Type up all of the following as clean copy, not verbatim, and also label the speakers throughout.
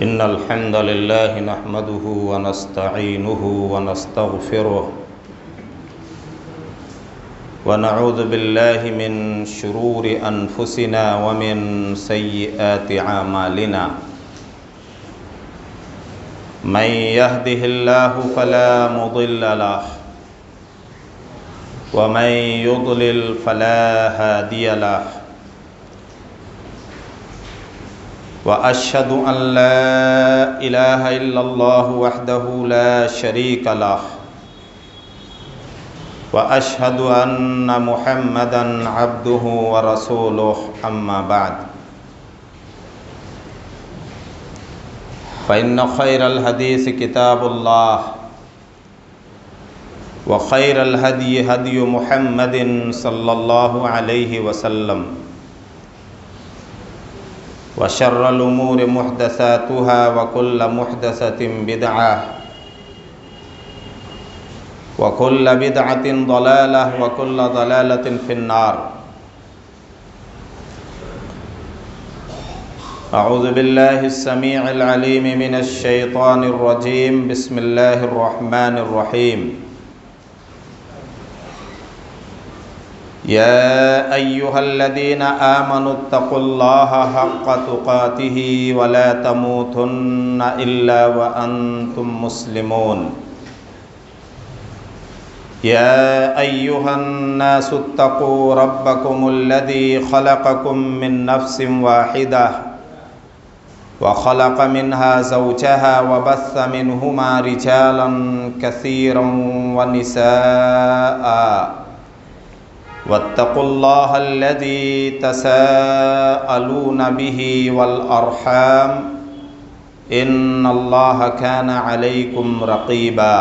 Speaker 1: إن الحمد لله نحمده ونستعينه ونستغفره ونعوذ بالله من شرور أنفسنا ومن سيئات أعمالنا من يهده الله فلا مضل له ومن يضلل فلا هادي له وأشهد أن لا إله إلا الله وحده لا شريك له وأشهد أن محمدًا عبده ورسوله أما بعد فإن خير الحديث كتاب الله وخير الهدي هدي محمد صلى الله عليه وسلم وشر الأمور محدثاتها وكل محدثة بدعة وكل بدعة ضلالة وكل ضلالة في النار أعوذ بالله السميع العليم من الشيطان الرجيم بسم الله الرحمن الرحيم يا أيها الذين آمنوا اتقوا الله حق تقاته ولا تموتن إلا وأنتم مسلمون يا أيها الناس اتقوا ربكم الذي خلقكم من نفس واحدة وخلق منها زوجها وبث منهما رجالا كثيرا ونساء واتقوا الله الذي تساءلون به والأرحام إن الله كان عليكم رقيبا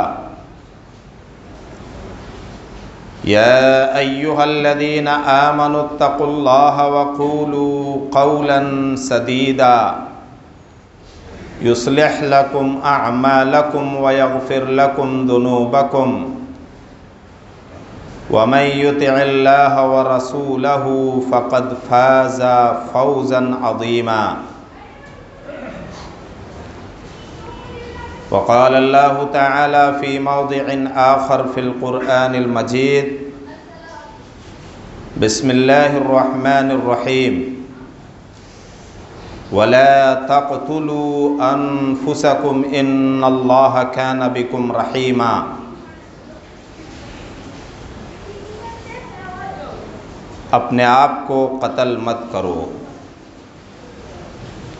Speaker 1: يا أيها الذين آمنوا اتقوا الله وقولوا قولا سديدا يصلح لكم أعمالكم ويغفر لكم ذنوبكم ومن يطع الله ورسوله فقد فاز فوزا عظيما وقال الله تعالى في موضع آخر في القرآن المجيد بسم الله الرحمن الرحيم ولا تقتلوا أنفسكم إن الله كان بكم رحيما اپنے آپ کو قتل مت کرو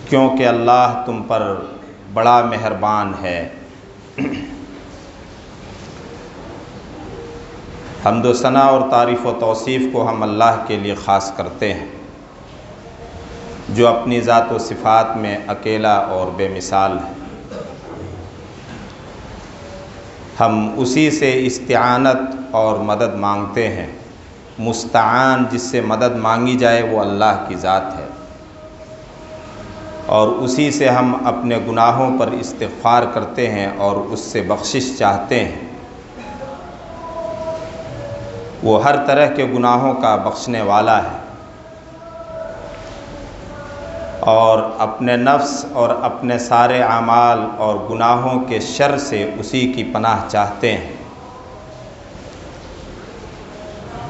Speaker 1: کیونکہ اللہ تم پر بڑا مہربان ہے۔ حمد و ثنا اور تعریف و توصیف کو ہم اللہ کے لیے خاص کرتے ہیں جو اپنی ذات و صفات میں اکیلا اور بے مثال ہے۔ ہم اسی سے استعانت اور مدد مانگتے ہیں۔ مستعان جس سے مدد مانگی جائے وہ اللہ کی ذات ہے، اور اسی سے ہم اپنے گناہوں پر استغفار کرتے ہیں اور اس سے بخشش چاہتے ہیں۔ وہ ہر طرح کے گناہوں کا بخشنے والا ہے، اور اپنے نفس اور اپنے سارے اعمال اور گناہوں کے شر سے اسی کی پناہ چاہتے ہیں۔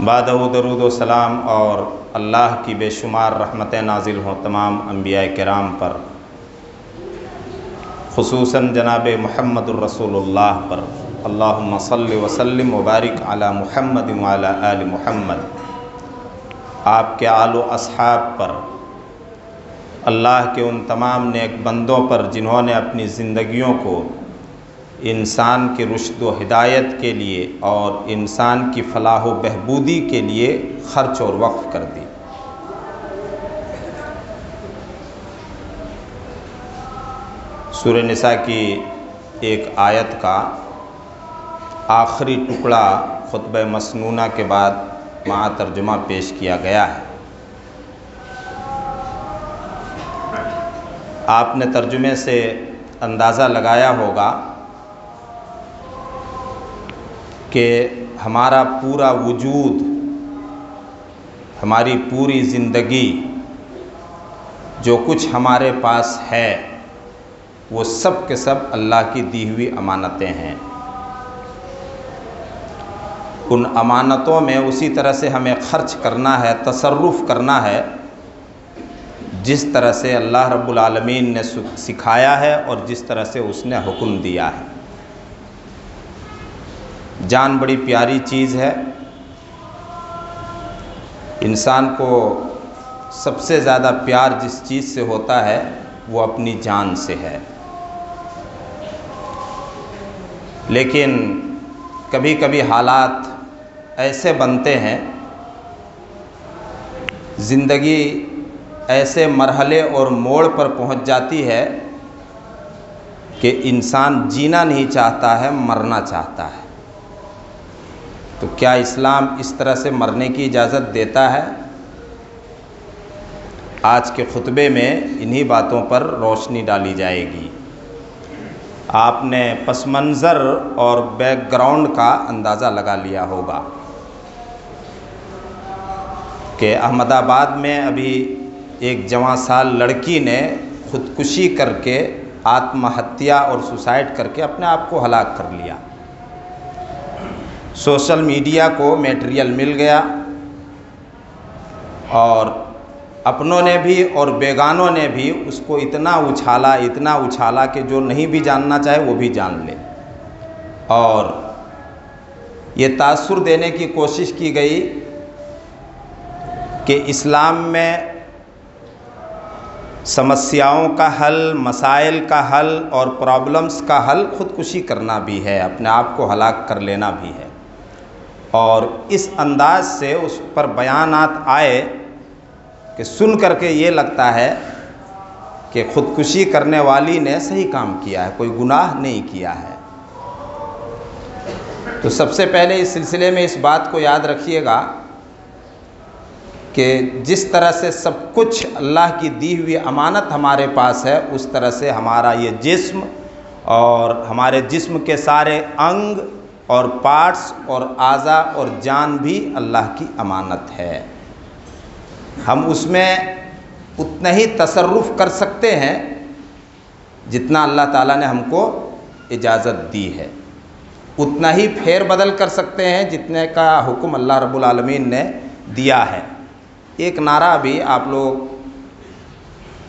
Speaker 1: بعد درود و سلام اور اللہ کی بے شمار رحمتیں نازل ہوں تمام انبیاء کرام پر، خصوصاً جناب محمد الرسول اللہ پر۔ اللہم صلی وسلم وبارک علی محمد وعلی آل محمد۔ آپ کے آل و اصحاب پر، اللہ کے ان تمام نیک بندوں پر جنہوں نے اپنی زندگیوں کو انسان کی رشد و ہدایت کے لیے اور انسان کی فلاح و بہبودی کے لیے خرچ اور وقف کر دی۔ سورہ نساء کی ایک آیت کا آخری ٹکڑا خطبہ مسنونہ کے بعد مع ترجمہ پیش کیا گیا ہے۔ آپ نے ترجمے سے اندازہ لگایا ہوگا کہ ہمارا پورا وجود، ہماری پوری زندگی، جو کچھ ہمارے پاس ہے، وہ سب کے سب اللہ کی دی ہوئی امانتیں ہیں۔ ان امانتوں میں اسی طرح سے ہمیں خرچ کرنا ہے، تصرف کرنا ہے، جس طرح سے اللہ رب العالمین نے سکھایا ہے اور جس طرح سے اس نے حکم دیا ہے۔ جان بڑی پیاری چیز ہے، انسان کو سب سے زیادہ پیار جس چیز سے ہوتا ہے وہ اپنی جان سے ہے، لیکن کبھی کبھی حالات ایسے بنتے ہیں، زندگی ایسے مرحلے اور موڑ پر پہنچ جاتی ہے کہ انسان جینا نہیں چاہتا ہے، مرنا چاہتا ہے۔ تو کیا اسلام اس طرح سے مرنے کی اجازت دیتا ہے؟ آج کے خطبے میں انہی باتوں پر روشنی ڈالی جائے گی۔ آپ نے پس منظر اور بیک گراؤنڈ کا اندازہ لگا لیا ہوگا کہ احمد آباد میں ابھی ایک جواں سال لڑکی نے خودکشی کر کے، آتم ہتیا اور سوسائڈ کر کے اپنے آپ کو ہلاک کر لیا۔ سوشل میڈیا کو میٹیریل مل گیا اور اپنوں نے بھی اور بیگانوں نے بھی اس کو اتنا اچھالا کہ جو نہیں بھی جاننا چاہے وہ بھی جان لے، اور یہ تاثر دینے کی کوشش کی گئی کہ اسلام میں سمسیاؤں کا حل، مسائل کا حل اور پرابلمز کا حل خودکشی کرنا بھی ہے، اپنے آپ کو ہلاک کر لینا بھی ہے۔ اور اس انداز سے اس پر بیانات آئے کہ سن کر کے یہ لگتا ہے کہ خودکشی کرنے والی نے صحیح کام کیا ہے، کوئی گناہ نہیں کیا ہے۔ تو سب سے پہلے اس سلسلے میں اس بات کو یاد رکھیے گا کہ جس طرح سے سب کچھ اللہ کی دی ہوئی امانت ہمارے پاس ہے، اس طرح سے ہمارا یہ جسم اور ہمارے جسم کے سارے انگ اور پارٹس اور اعضاء اور جان بھی اللہ کی امانت ہے۔ ہم اس میں اتنا ہی تصرف کر سکتے ہیں جتنا اللہ تعالیٰ نے ہم کو اجازت دی ہے، اتنا ہی پھیر بدل کر سکتے ہیں جتنے کا حکم اللہ رب العالمین نے دیا ہے۔ ایک نعرہ بھی آپ لوگ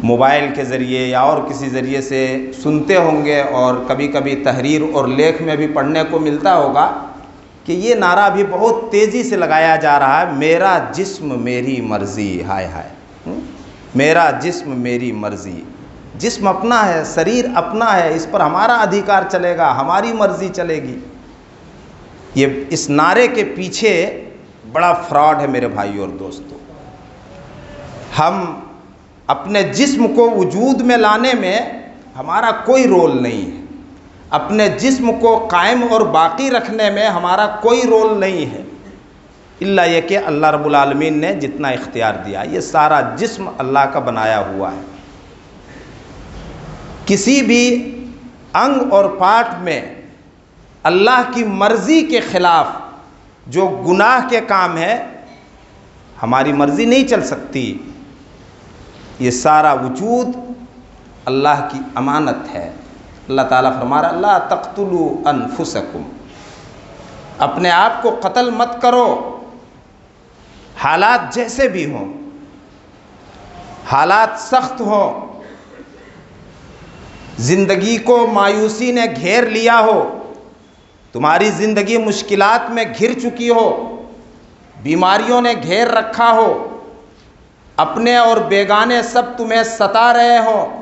Speaker 1: موبائل کے ذریعے یا اور کسی ذریعے سے سنتے ہوں گے، اور کبھی کبھی تحریر اور لیکھ میں بھی پڑھنے کو ملتا ہوگا کہ یہ نعرہ بھی بہت تیزی سے لگایا جا رہا ہے، میرا جسم میری مرضی۔ ہائے ہائے، میرا جسم میری مرضی۔ جسم اپنا ہے، شریر اپنا ہے، اس پر ہمارا ادھیکار چلے گا، ہماری مرضی چلے گی۔ یہ اس نعرے کے پیچھے بڑا فراڈ ہے میرے بھائیو اور دوستو۔ ہم اپنے جسم کو وجود میں لانے میں ہمارا کوئی رول نہیں ہے، اپنے جسم کو قائم اور باقی رکھنے میں ہمارا کوئی رول نہیں ہے، الا یہ کہ اللہ رب العالمین نے جتنا اختیار دیا۔ یہ سارا جسم اللہ کا بنایا ہوا ہے۔ کسی بھی انگ اور پارٹ میں اللہ کی مرضی کے خلاف جو گناہ کے کام ہے، ہماری مرضی نہیں چل سکتی۔ یہ سارا وجود اللہ کی امانت ہے۔ اللہ تعالیٰ فرما رہا ہے لا تقتلوا انفسکم، اپنے آپ کو قتل مت کرو، حالات جیسے بھی ہوں، حالات سخت ہوں، زندگی کو مایوسی نے گھیر لیا ہو، تمہاری زندگی مشکلات میں گھر چکی ہو، بیماریوں نے گھیر رکھا ہو، اپنے اور بیگانے سب تمہیں ستا رہے ہوں،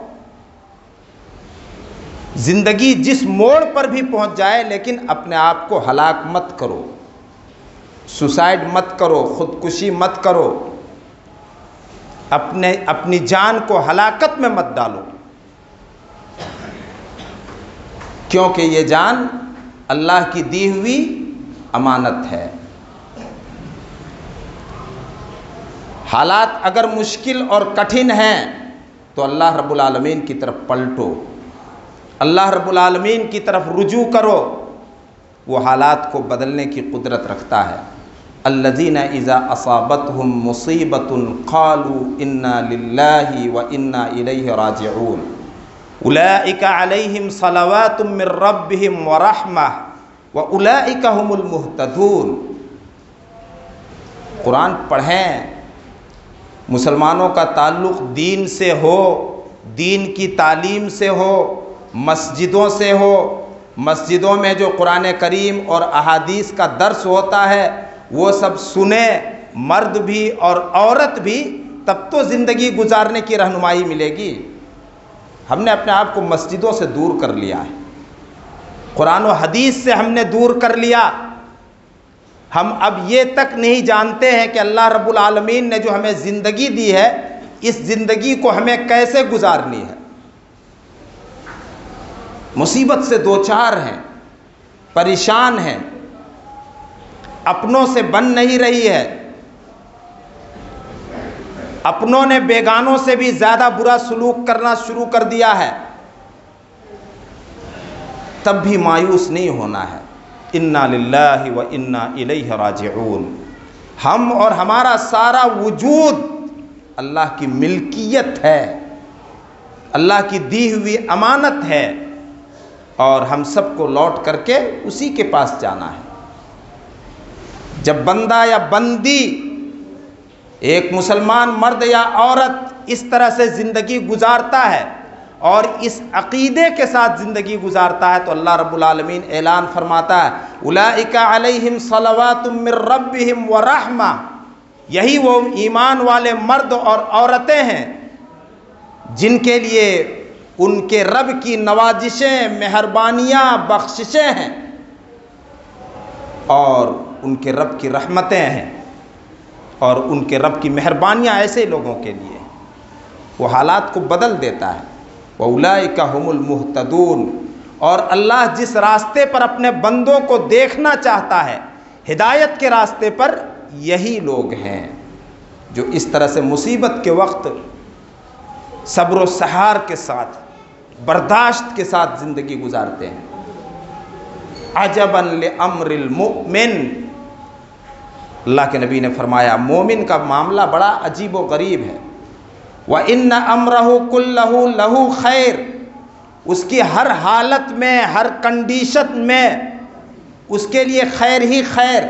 Speaker 1: زندگی جس موڑ پر بھی پہنچ جائے لیکن اپنے آپ کو ہلاک مت کرو، سوسائڈ مت کرو، خودکشی مت کرو، اپنی جان کو ہلاکت میں مت ڈالو، کیونکہ یہ جان اللہ کی دی ہوئی امانت ہے۔ حالات اگر مشکل اور کٹھن ہیں تو اللہ رب العالمین کی طرف پلٹو، اللہ رب العالمین کی طرف رجوع کرو، وہ حالات کو بدلنے کی قدرت رکھتا ہے۔ الذین اذا اصابتهم مصیبۃ قالوا انا للہ وانا الیہ راجعون، اولئک علیہم صلوات من ربہم ورحمہ واولئک هم المہتدون۔ قرآن پڑھیں، مسلمانوں کا تعلق دین سے ہو، دین کی تعلیم سے ہو، مسجدوں سے ہو، مسجدوں میں جو قرآن کریم اور احادیث کا درس ہوتا ہے وہ سب سنیں، مرد بھی اور عورت بھی، تب تو زندگی گزارنے کی رہنمائی ملے گی۔ ہم نے اپنے آپ کو مسجدوں سے دور کر لیا ہے، قرآن و حدیث سے ہم نے دور کر لیا۔ ہم اب یہ تک نہیں جانتے ہیں کہ اللہ رب العالمین نے جو ہمیں زندگی دی ہے، اس زندگی کو ہمیں کیسے گزارنی ہے۔ مصیبت سے دوچار ہیں، پریشان ہیں، اپنوں سے بن نہیں رہی ہے، اپنوں نے بیگانوں سے بھی زیادہ برا سلوک کرنا شروع کر دیا ہے، تب بھی مایوس نہیں ہونا ہے۔ انا للہ و انا الیہ راجعون۔ ہم اور ہمارا سارا وجود اللہ کی ملکیت ہے، اللہ کی دی ہوئی امانت ہے، اور ہم سب کو لوٹ کر کے اسی کے پاس جانا ہے۔ جب بندہ یا بندی، ایک مسلمان مرد یا عورت اس طرح سے زندگی گزارتا ہے اور اس عقیدے کے ساتھ زندگی گزارتا ہے تو اللہ رب العالمین اعلان فرماتا ہے اولئک علیہم صلوات من ربہم ورحمہ، یہی وہ ایمان والے مرد اور عورتیں ہیں جن کے لیے ان کے رب کی نوازشیں، مہربانیاں، بخششیں ہیں، اور ان کے رب کی رحمتیں ہیں، اور ان کے رب کی مہربانیاں ایسے لوگوں کے لیے وہ حالات کو بدل دیتا ہے۔ وَأُولَئِكَ هُمُ الْمُهْتَدُونَ۔ اور اللہ جس راستے پر اپنے بندوں کو دیکھنا چاہتا ہے، ہدایت کے راستے پر، یہی لوگ ہیں جو اس طرح سے مصیبت کے وقت صبر و سحار کے ساتھ، برداشت کے ساتھ زندگی گزارتے ہیں۔ عجباً لِأَمْرِ الْمُؤْمِنِ، اللہ کے نبی نے فرمایا مومن کا معاملہ بڑا عجیب و غریب ہے۔ وَإِنَّ أَمْرَهُ كُلَّهُ لَهُ خَيْرٌ، اس کی ہر حالت میں، ہر کنڈیشن میں اس کے لیے خیر ہی خیر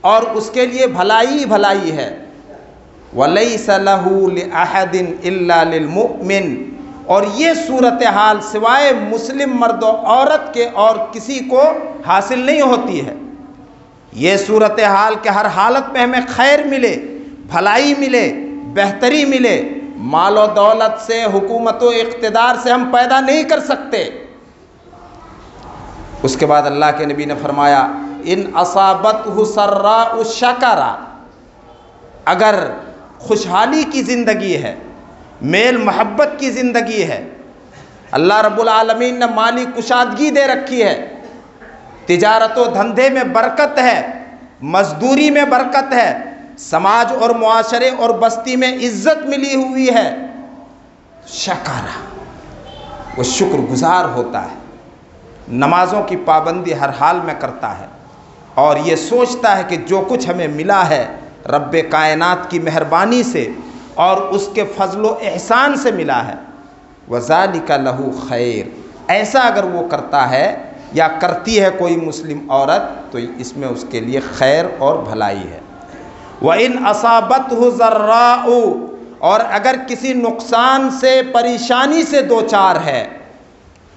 Speaker 1: اور اس کے لیے بھلائی ہی بھلائی ہے۔ وَلَيْسَ لَهُ لِأَحَدٍ إِلَّا لِلْمُؤْمِنِ، اور یہ صورتحال سوائے مسلم مرد و عورت کے اور کسی کو حاصل نہیں ہوتی ہے۔ یہ صورتحال کہ ہر حالت میں ہمیں خیر ملے، بھلائی ملے، بہتری ملے، مال و دولت سے، حکومت و اقتدار سے ہم پیدا نہیں کر سکتے۔ اس کے بعد اللہ کے نبی نے فرمایا ان اصابتہ سراء شکر، اگر خوشحالی کی زندگی ہے، میل محبت کی زندگی ہے، اللہ رب العالمین نے مالی کشادگی دے رکھی ہے، تجارت و دھندے میں برکت ہے، مزدوری میں برکت ہے، سماج اور معاشرے اور بستی میں عزت ملی ہوئی ہے، شکر، وہ شکر گزار ہوتا ہے، نمازوں کی پابندی ہر حال میں کرتا ہے، اور یہ سوچتا ہے کہ جو کچھ ہمیں ملا ہے رب کائنات کی مہربانی سے اور اس کے فضل و احسان سے ملا ہے۔ وَذَلِكَ لَهُ خَيْرٌ، ایسا اگر وہ کرتا ہے یا کرتی ہے کوئی مسلم عورت تو اس میں اس کے لیے خیر اور بھلائی ہے۔ وَإِنْ أَصَابَتْهُ ضَرَّاءُ، اور اگر کسی نقصان سے، پریشانی سے دوچار ہے،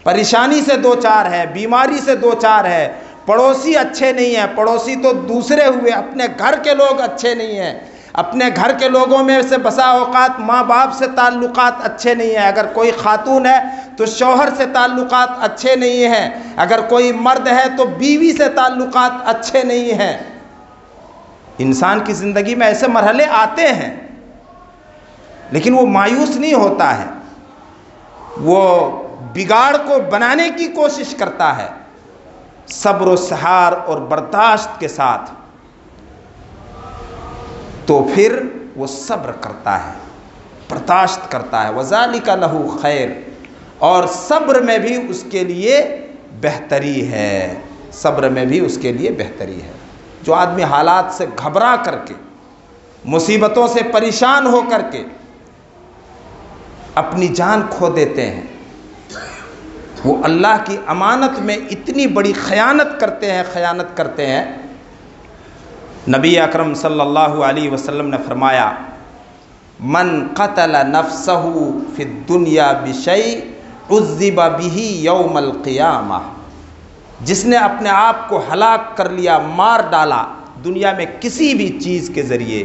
Speaker 1: پریشانی سے دوچار ہے، بیماری سے دوچار ہے، پڑوسی اچھے نہیں ہیں، پڑوسی تو دوسرے ہوئے، اپنے گھر کے لوگ اچھے نہیں ہیں، اپنے گھر کے لوگوں میں سے بسا اوقات ماں باپ سے تعلقات اچھے نہیں ہیں، اگر کوئی خاتون ہے تو شوہر سے تعلقات اچھے نہیں ہیں، اگر کوئی مرد ہے تو بیوی سے تعلقات اچھے نہیں ہیں۔ انسان کی زندگی میں ایسے مرحلے آتے ہیں، لیکن وہ مایوس نہیں ہوتا ہے، وہ بگاڑ کو بنانے کی کوشش کرتا ہے، صبر و سحار اور برداشت کے ساتھ، تو پھر وہ صبر کرتا ہے، برداشت کرتا ہے۔ وَذَلِكَ لَهُ خَيْرٌ، اور صبر میں بھی اس کے لیے بہتری ہے، صبر میں بھی اس کے لیے بہتری ہے۔ جو آدمی حالات سے گھبرا کر کے، مصیبتوں سے پریشان ہو کر کے اپنی جان کھو دیتے ہیں، وہ اللہ کی امانت میں اتنی بڑی خیانت کرتے ہیں. نبی اکرم صلی اللہ علیہ وسلم نے فرمایا من قتل نفسہ فی الدنیا بشیء عذب بہ یوم القیامہ، جس نے اپنے آپ کو ہلاک کر لیا، مار ڈالا دنیا میں کسی بھی چیز کے ذریعے،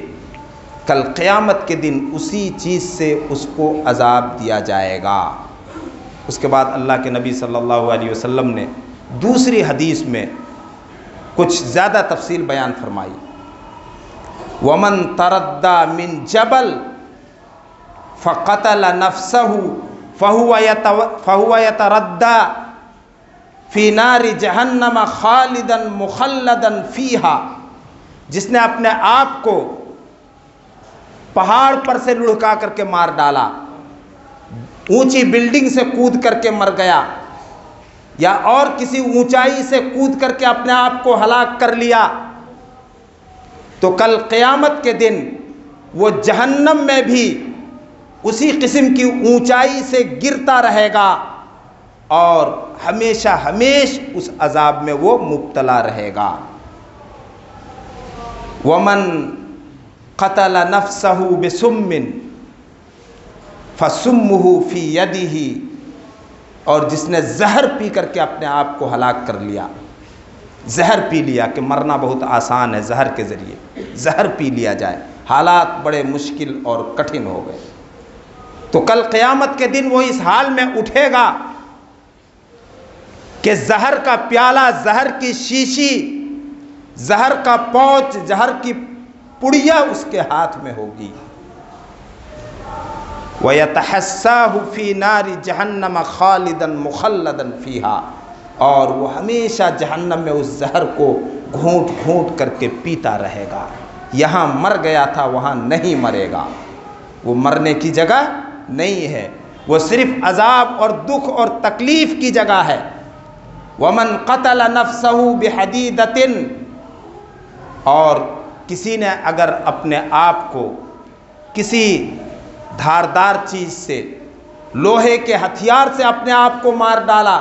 Speaker 1: کل قیامت کے دن اسی چیز سے اس کو عذاب دیا جائے گا. اس کے بعد اللہ کے نبی صلی اللہ علیہ وسلم نے دوسری حدیث میں کچھ زیادہ تفصیل بیان فرمائی. ومن تردى من جبل فقتل نفسه فهو يتردى في نار جہنم خالدا مخلدا فيها، جس نے اپنے آپ کو پہاڑ پر سے لڑکا کر کے مار ڈالا، اونچی بلڈنگ سے کود کر کے مر گیا، یا اور کسی اونچائی سے کود کر کے اپنے آپ کو ہلاک کر لیا، تو کل قیامت کے دن وہ جہنم میں بھی اسی قسم کی اونچائی سے گرتا رہے گا اور ہمیشہ اس عذاب میں وہ مبتلا رہے گا. ومن قتل نفسہ بسم فسمہ فی یدہ، اور جس نے زہر پی کر کے اپنے آپ کو ہلاک کر لیا، زہر پی لیا کہ مرنا بہت آسان ہے، زہر کے ذریعے زہر پی لیا جائے، حالات بڑے مشکل اور کٹھن ہو گئے، تو کل قیامت کے دن وہ اس حال میں اٹھے گا کہ زہر کا پیالہ، زہر کی شیشی، زہر کا پوچھ، زہر کی پڑیا اس کے ہاتھ میں ہوگی. وَيَتَحَسَّاهُ فِي نَارِ جَهَنَّمَ خَالِدًا مُخَلَّدًا فِيهَا، اور وہ ہمیشہ جہنم میں اس زہر کو گھونٹ گھونٹ کر کے پیتا رہے گا. یہاں مر گیا تھا، وہاں نہیں مرے گا، وہ مرنے کی جگہ نہیں ہے، وہ صرف عذاب اور دکھ اور تکلیف کی جگہ ہے. وَمَنْ قَتَلَ نَفْسَهُ بِحَدِيدَةٍ، اور کسی نے اگر اپنے آپ کو کسی دھاردار چیز سے، لوہے کے ہتھیار سے اپنے آپ کو مار ڈالا،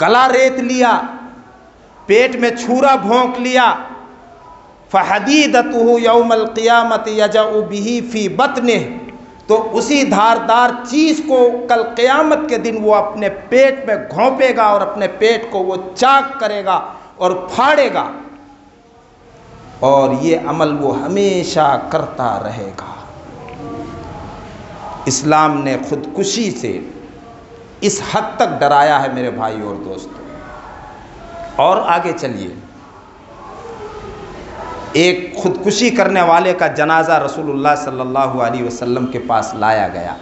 Speaker 1: گلا ریت لیا، پیٹ میں چھورا بھونک لیا، فَحَدِيدَتُهُ يَوْمَ الْقِيَامَةِ يَجَعُ بِهِ فِي بَطْنِهِ، تو اسی دھاردار چیز کو کل قیامت کے دن وہ اپنے پیٹ میں گھونپے گا اور اپنے پیٹ کو وہ چاک کرے گا اور پھاڑے گا، اور یہ عمل وہ ہمیشہ کرتا رہے گا. اسلام نے خودکشی سے اس حد تک ڈرایا ہے میرے بھائی اور دوستوں. اور آگے چلیے، ایک خودکشی کرنے والے کا جنازہ رسول اللہ صلی اللہ علیہ وسلم کے پاس لایا گیا.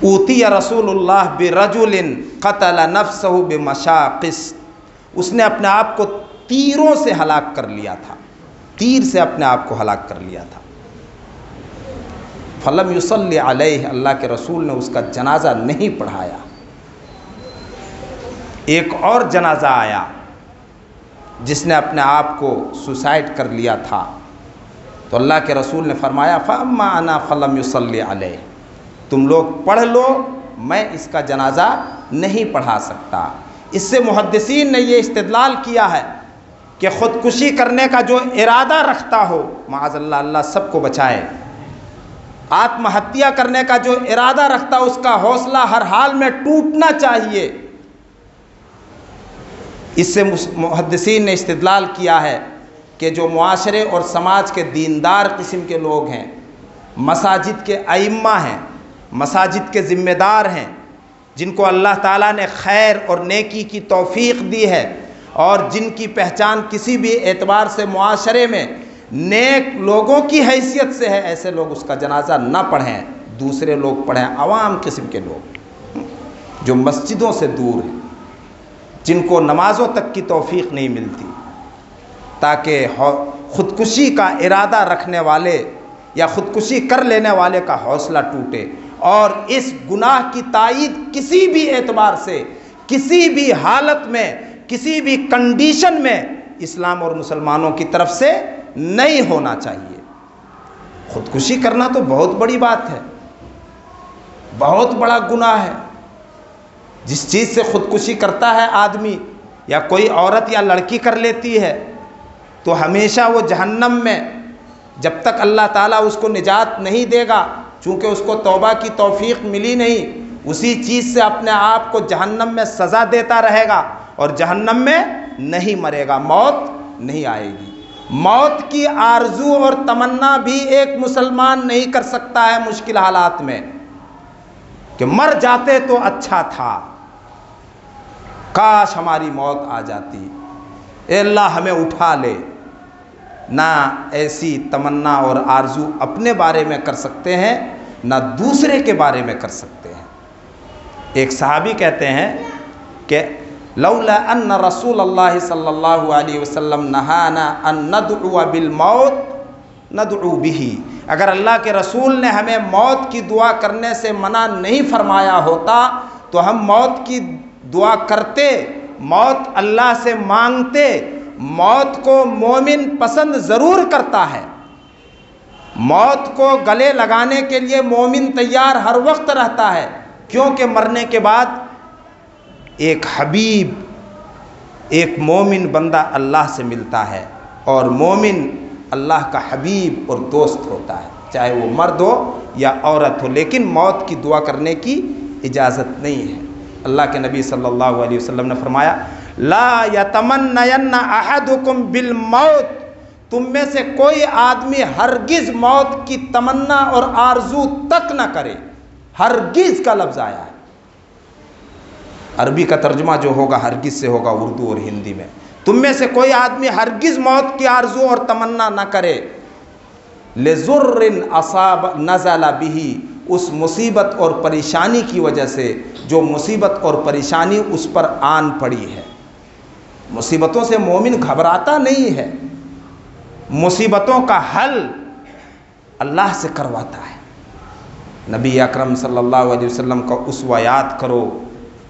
Speaker 1: اوتی رسول اللہ برجل قتل نفسہ بمشاقص، اس نے اپنے آپ کو تیروں سے ہلاک کر لیا تھا، تیر سے اپنے آپ کو ہلاک کر لیا تھا. فلم یصلی علیہ، اللہ کے رسول نے اس کا جنازہ نہیں پڑھایا. ایک اور جنازہ آیا جس نے اپنے آپ کو سوسائڈ کر لیا تھا، تو اللہ کے رسول نے فرمایا فاما انا فلم یصلی علیہ، تم لوگ پڑھ لو، میں اس کا جنازہ نہیں پڑھا سکتا. اس سے محدثین نے یہ استدلال کیا ہے کہ خودکشی کرنے کا جو ارادہ رکھتا ہو، معاذ اللہ، اللہ سب کو بچائے، آتم ہتیا کرنے کا جو ارادہ رکھتا اس کا حوصلہ ہر حال میں ٹوٹنا چاہیے. اس سے محدثین نے استدلال کیا ہے کہ جو معاشرے اور سماج کے دیندار قسم کے لوگ ہیں، مساجد کے ائمہ ہیں، مساجد کے ذمہ دار ہیں، جن کو اللہ تعالیٰ نے خیر اور نیکی کی توفیق دی ہے اور جن کی پہچان کسی بھی اعتبار سے معاشرے میں نیک لوگوں کی حیثیت سے ہے، ایسے لوگ اس کا جنازہ نہ پڑھیں، دوسرے لوگ پڑھیں، عوام قسم کے لوگ جو مسجدوں سے دور ہیں، جن کو نمازوں تک کی توفیق نہیں ملتی، تاکہ خودکشی کا ارادہ رکھنے والے یا خودکشی کر لینے والے کا حوصلہ ٹوٹے اور اس گناہ کی تائید کسی بھی اعتبار سے، کسی بھی حالت میں، کسی بھی کنڈیشن میں اسلام اور مسلمانوں کی طرف سے نہیں ہونا چاہیے. خودکشی کرنا تو بہت بڑی بات ہے. بہت بڑا گناہ ہے۔ جس چیز سے خودکشی کرتا ہے آدمی یا کوئی عورت یا لڑکی کر لیتی ہے تو ہمیشہ وہ جہنم میں، جب تک اللہ تعالیٰ اس کو نجات نہیں دے گا، چونکہ اس کو توبہ کی توفیق ملی نہیں، اسی چیز سے اپنے آپ کو جہنم میں سزا دیتا رہے گا اور جہنم میں نہیں مرے گا، موت نہیں آئے گی۔ موت کی آرزو اور تمنا بھی ایک مسلمان نہیں کر سکتا ہے مشکل حالات میں، کہ مر جاتے تو اچھا تھا، کاش ہماری موت آ جاتی، اے اللہ ہمیں اٹھا لے۔ نہ ایسی تمنا اور آرزو اپنے بارے میں کر سکتے ہیں، نہ دوسرے کے بارے میں کر سکتے ہیں۔ ایک صحابی کہتے ہیں کہ لولا ان رسول اللہ صلی اللہ علیہ وسلم نہانا ان ندعو بالموت ندعو به، اگر اللہ کے رسول نے ہمیں موت کی دعا کرنے سے منع نہیں فرمایا ہوتا تو ہم موت کی دعا کرتے، موت اللہ سے مانگتے۔ موت کو مومن پسند ضرور کرتا ہے، موت کو گلے لگانے کے لیے مومن تیار ہر وقت رہتا ہے، کیونکہ مرنے کے بعد ایک حبیب، ایک مومن بندہ اللہ سے ملتا ہے، اور مومن اللہ کا حبیب اور دوست ہوتا ہے، چاہے وہ مرد ہو یا عورت ہو، لیکن موت کی دعا کرنے کی اجازت نہیں ہے۔ اللہ کے نبی صلی اللہ علیہ وسلم نے فرمایا لا یتمنین احدکم بالموت، تم میں سے کوئی آدمی ہرگز موت کی تمنا اور آرزو تک نہ کرے۔ ہرگز کا لفظ آیا ہے، عربی کا ترجمہ جو ہوگا ہرگز سے ہوگا اردو اور ہندی میں۔ تم میں سے کوئی آدمی ہرگز موت کی آرزو اور تمنا نہ کرے، لِذُرٍ اصاب نزل به، اس مصیبت اور پریشانی کی وجہ سے جو مصیبت اور پریشانی اس پر آن پڑی ہے۔ مصیبتوں سے مومن گھبراتا نہیں ہے، مصیبتوں کا حل اللہ سے کرواتا ہے۔ نبی اکرم صلی اللہ علیہ وسلم کا اسوہ یاد کرو،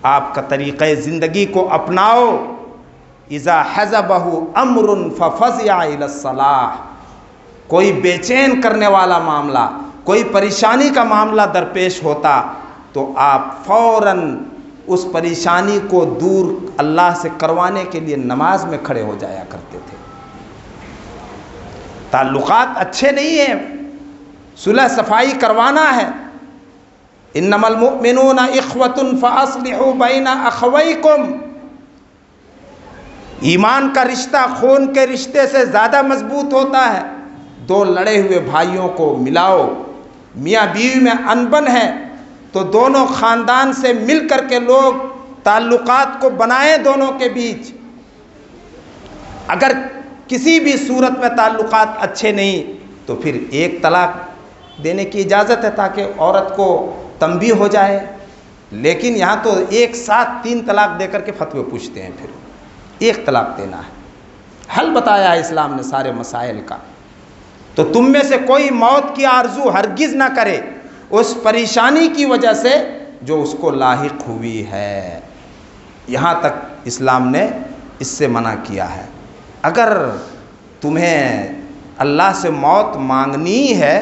Speaker 1: آپ کا طریقہ زندگی کو اپناؤ۔ اذا حزبہ امر ففزع الی الصلاح، کوئی بے چین کرنے والا معاملہ، کوئی پریشانی کا معاملہ درپیش ہوتا تو آپ فوراً اس پریشانی کو دور اللہ سے کروانے کے لیے نماز میں کھڑے ہو جایا کرتے تھے۔ تعلقات اچھے نہیں ہیں، صلح صفائی کروانا ہے۔ انما المؤمنون اخوۃ فاصلحوا بین اخویکم، ایمان کا رشتہ خون کے رشتے سے زیادہ مضبوط ہوتا ہے۔ دو لڑے ہوئے بھائیوں کو ملاؤ، میاں بیوی میں انبن ہے تو دونوں خاندان سے مل کر کے لوگ تعلقات کو بنائیں دونوں کے بیچ۔ اگر کسی بھی صورت میں تعلقات اچھے نہیں تو پھر ایک طلاق دینے کی اجازت ہے تاکہ عورت کو تنبیہ ہو جائے، لیکن یہاں تو ایک ساتھ 3 طلاق دے کر کے فتوے پوچھتے ہیں، پھر ایک طلاق دینا ہے۔ حل بتایا ہے اسلام نے سارے مسائل کا۔ تو تم میں سے کوئی موت کی آرزو ہرگز نہ کرے اس پریشانی کی وجہ سے جو اس کو لاحق ہوئی ہے۔ یہاں تک اسلام نے اس سے منع کیا ہے۔ اگر تمہیں اللہ سے موت مانگنی ہے،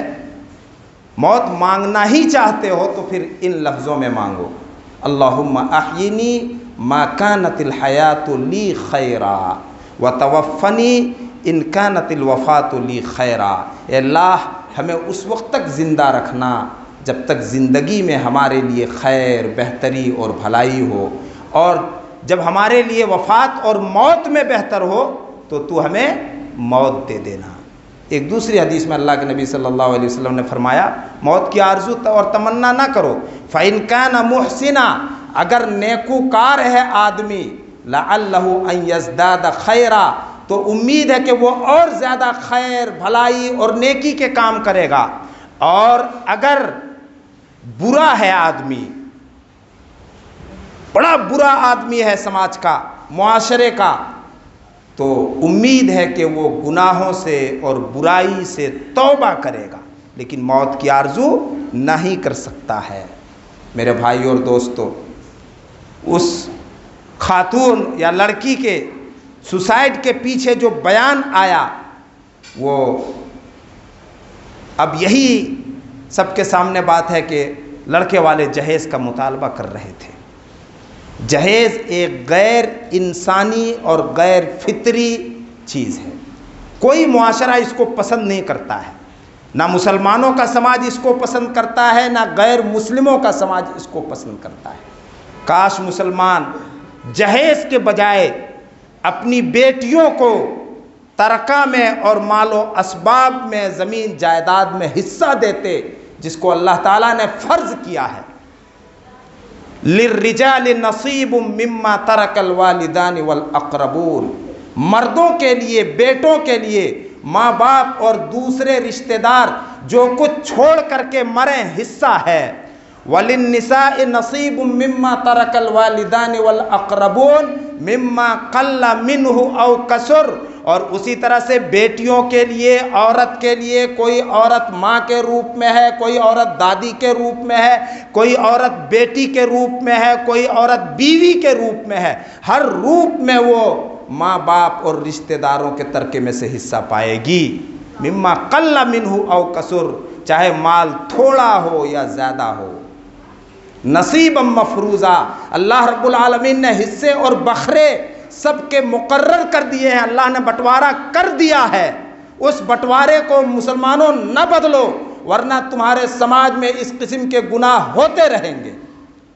Speaker 1: موت مانگنا ہی چاہتے ہو تو پھر ان لفظوں میں مانگو، اللہم احیینی ما کانت الحیات لی خیرا وتوفنی ان کانت الوفات لی خیرا، اے اللہ ہمیں اس وقت تک زندہ رکھنا جب تک زندگی میں ہمارے لیے خیر، بہتری اور بھلائی ہو، اور جب ہمارے لیے وفات اور موت میں بہتر ہو تو ہمیں موت دے دینا۔ ایک دوسری حدیث میں اللہ کے نبی صلی اللہ علیہ وسلم نے فرمایا موت کی آرزو اور تمنا نہ کرو، فَإِن كَانَ مُحْسِنًا، اگر نیکوکار ہے آدمی، لَعَلَّهُ أَن يَزْدَادَ خَيْرًا، تو امید ہے کہ وہ اور زیادہ خیر، بھلائی اور نیکی کے کام کرے گا۔ اور اگر برا ہے آدمی، بڑا برا آدمی ہے سماج کا، معاشرے کا، تو امید ہے کہ وہ گناہوں سے اور برائی سے توبہ کرے گا، لیکن موت کی آرزو نہیں کر سکتا ہے۔ میرے بھائی اور دوستو، اس خاتون یا لڑکی کے سوسائڈ کے پیچھے جو بیان آیا وہ اب یہی سب کے سامنے بات ہے کہ لڑکے والے جہیز کا مطالبہ کر رہے تھے۔ جہیز ایک غیر انسانی اور غیر فطری چیز ہے، کوئی معاشرہ اس کو پسند نہیں کرتا ہے، نہ مسلمانوں کا سماج اس کو پسند کرتا ہے، نہ غیر مسلموں کا سماج اس کو پسند کرتا ہے۔ کاش مسلمان جہیز کے بجائے اپنی بیٹیوں کو ترکہ میں اور مال و اسباب میں، زمین جائیداد میں حصہ دیتے، جس کو اللہ تعالیٰ نے فرض کیا ہے۔ للرجال نصیب مما ترک الوالدان والاقربون، مردوں کے لیے، بیٹوں کے لیے ماں باپ اور دوسرے رشتہ دار جو کچھ چھوڑ کر کے مریں حصہ ہے۔ وَلِلنِّسَاءِ نَصِيبٌ مِّمَّا تَرَكَ الْوَالِدَانِ وَالْأَقْرَبُونَ مِمَّا قَلَّ مِنْهُ أَوْ كَثُرَ، اور اسی طرح سے بیٹیوں کے لیے، عورت کے لیے، کوئی عورت ماں کے روپ میں ہے، کوئی عورت دادی کے روپ میں ہے، کوئی عورت بیٹی کے روپ میں ہے، کوئی عورت بیوی کے روپ میں ہے، ہر روپ میں وہ ماں باپ اور رشتہ داروں کے ترکے میں سے حصہ پائے گی۔ مما قل منہ او کثر، چاہے مال تھوڑا ہو یا زیادہ ہو۔ نصیبا مفروضا، اللہ رب العالمین نے حصے اور بکھرے سب کے مقرر کر دیے ہیں، اللہ نے بٹوارا کر دیا ہے۔ اس بٹوارے کو مسلمانوں نہ بدلو، ورنہ تمہارے سماج میں اس قسم کے گناہ ہوتے رہیں گے۔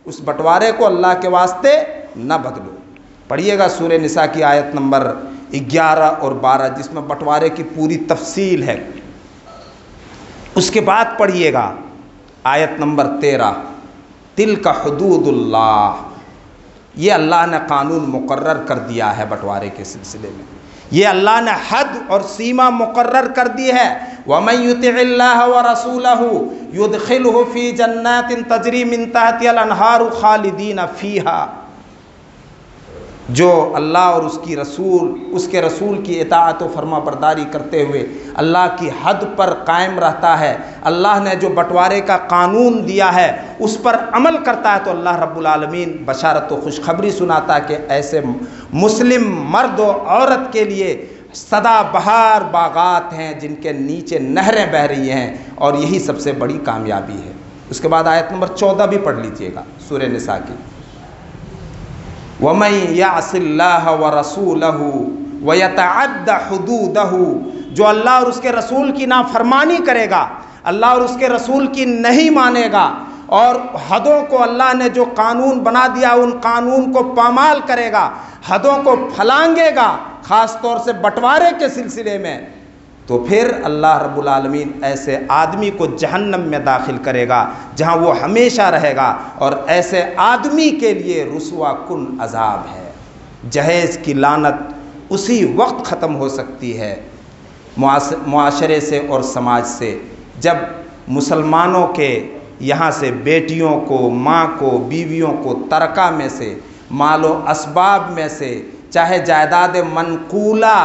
Speaker 1: اس بٹوارے کو اللہ کے واسطے نہ بدلو۔ پڑھیے گا سورہ نساء کی آیت نمبر 11 اور 12، جس میں بٹوارے کی پوری تفصیل ہے۔ اس کے بعد پڑھیے گا آیت نمبر 13، تلک حدود اللہ، یہ اللہ نے قانون مقرر کر دیا ہے بٹوارے کے سلسلے میں، یہ اللہ نے حد اور سیما مقرر کر دی ہے۔ وَمَن يُطِعِ اللَّهَ وَرَسُولَهُ يُدْخِلْهُ فِي جَنَّاتٍ تَجْرِي مِن تَحْتِهَا الْأَنْهَارُ خَالِدِينَ فِيهَا، جو اللہ اور اس کے رسول کی اطاعت و فرما برداری کرتے ہوئے اللہ کی حد پر قائم رہتا ہے، اللہ نے جو بٹوارے کا قانون دیا ہے اس پر عمل کرتا ہے، تو اللہ رب العالمین بشارت و خوشخبری سناتا ہے کہ ایسے مسلم مرد و عورت کے لیے سدا بہار باغات ہیں جن کے نیچے نہریں بہہ رہی ہیں، اور یہی سب سے بڑی کامیابی ہے۔ اس کے بعد آیت نمبر 14 بھی پڑھ لیجئے گا سورہ نساء کی۔ وَمَن يَعْصِ اللَّهَ وَرَسُولَهُ وَيَتَعَدَّ حُدُودَهُ، جو اللہ اور اس کے رسول کی نافرمانی کرے گا، اللہ اور اس کے رسول کی نہیں مانے گا، اور حدوں کو اللہ نے جو قانون بنا دیا ان قانون کو پامال کرے گا، حدوں کو پھلانگے گا، خاص طور سے بٹوارے کے سلسلے میں، تو پھر اللہ رب العالمین ایسے آدمی کو جہنم میں داخل کرے گا جہاں وہ ہمیشہ رہے گا، اور ایسے آدمی کے لیے رسوا کن عذاب ہے۔ جہیز کی لعنت اسی وقت ختم ہو سکتی ہے معاشرے سے اور سماج سے، جب مسلمانوں کے یہاں سے بیٹیوں کو، ماں کو، بیویوں کو ترکہ میں سے، مال و اسباب میں سے، چاہے جائیداد منقولہ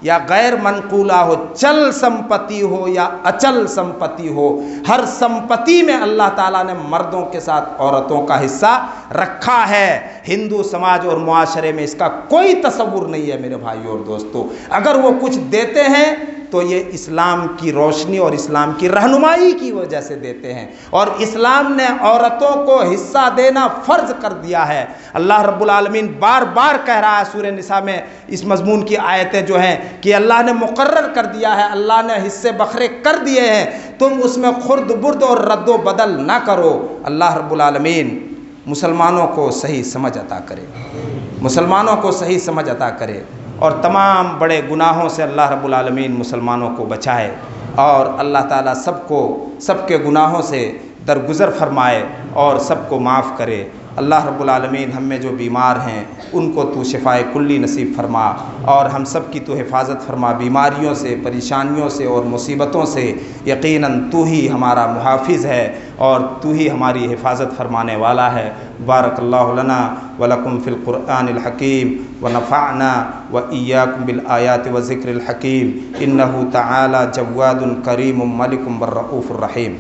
Speaker 1: یا غیر منقولہ ہو، چل سمپتی ہو یا اچل سمپتی ہو، ہر سمپتی میں اللہ تعالیٰ نے مردوں کے ساتھ عورتوں کا حصہ رکھا ہے۔ ہندو سماج اور معاشرے میں اس کا کوئی تصور نہیں ہے میرے بھائیو اور دوستو۔ اگر وہ کچھ دیتے ہیں تو یہ اسلام کی روشنی اور اسلام کی رہنمائی کی وجہ سے دیتے ہیں، اور اسلام نے عورتوں کو حصہ دینا فرض کر دیا ہے۔ اللہ رب العالمین بار بار کہہ رہا ہے سورہ نساء میں، اس مضمون کی آیتیں جو ہیں کہ اللہ نے مقرر کر دیا ہے، اللہ نے حصے بکھرے کر دیے ہیں، تم اس میں خرد برد اور رد و بدل نہ کرو۔ اللہ رب العالمین مسلمانوں کو صحیح سمجھ عطا کرے، مسلمانوں کو صحیح سمجھ عطا کرے، اور تمام بڑے گناہوں سے اللہ رب العالمین مسلمانوں کو بچائے، اور اللہ تعالیٰ سب کے گناہوں سے درگزر فرمائے اور سب کو معاف کرے۔ اللہ رب العالمین ہم میں جو بیمار ہیں ان کو تو شفائے کلی نصیب فرما، اور ہم سب کی تو حفاظت فرما بیماریوں سے، پریشانیوں سے اور مصیبتوں سے۔ یقیناً تو ہی ہمارا محافظ ہے اور تو ہی ہماری حفاظت فرمانے والا ہے۔ بارک اللہ لنا ولکم فی القرآن الحکیم ونفعنا وإیاکم بالآیات وذکر الحکیم، انہ تعالی جواد کریم ملک بالرؤوف الرحیم۔